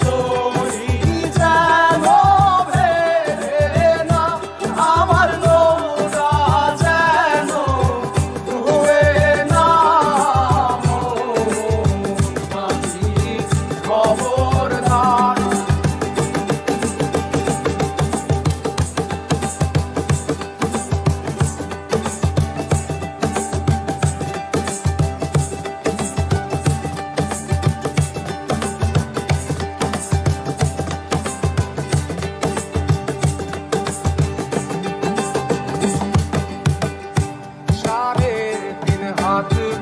তরি যেন ভেড়ে না, আমার নৌকা যেন ডুবে না। মাঝি খবরদার।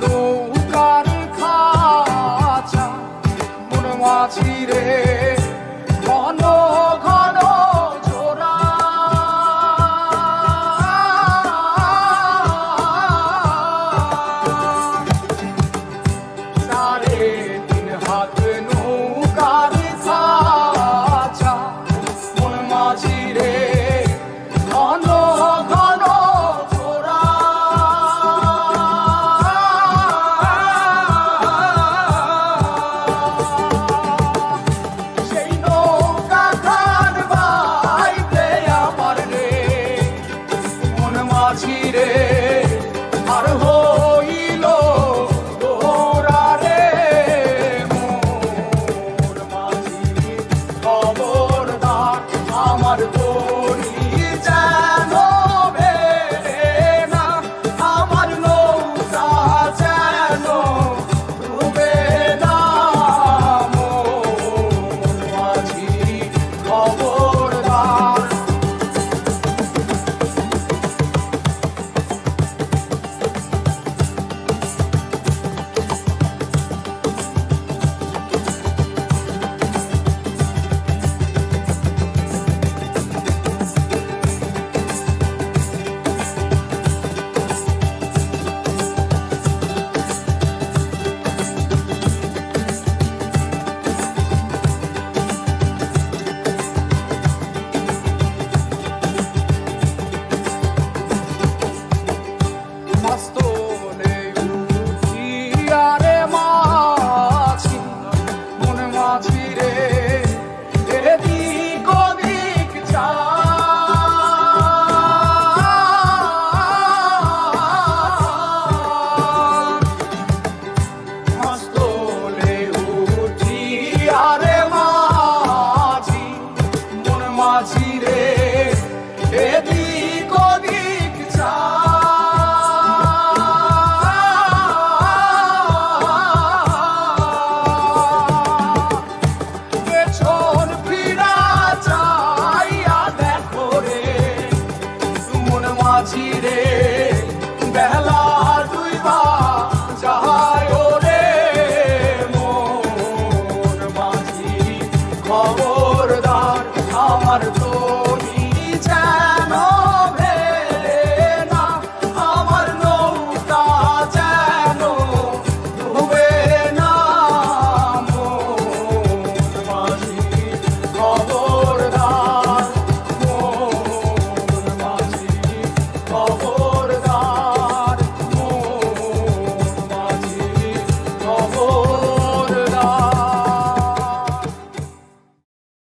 নৌকার খাঁচা মন মাঝি রে, ঘন ঘন জোড়া। সাড়ে তিন হাত নৌকার খাঁচা মন মাঝি রে, ঘন ঘন জোড়া। মাঝিরে আর হইল তোরা রে, মোর মাঝি খবরদার। আমার তরি যেন ভেড়ে না, আমার নৌকা যেন ডুবে না। মোর মাঝি খবরদার। মস্তলে উঠিয়া রে মাঝি, মন মাঝি রে, এদিক ওদিক চায়। মস্তলে উঠিয়া রে মাঝি, মন মাঝি রে, এদিক ওদিক চায়। মাঝিরে বেলা ডুইবা যায় রে, মোর মাঝি খবরদার। আমার তো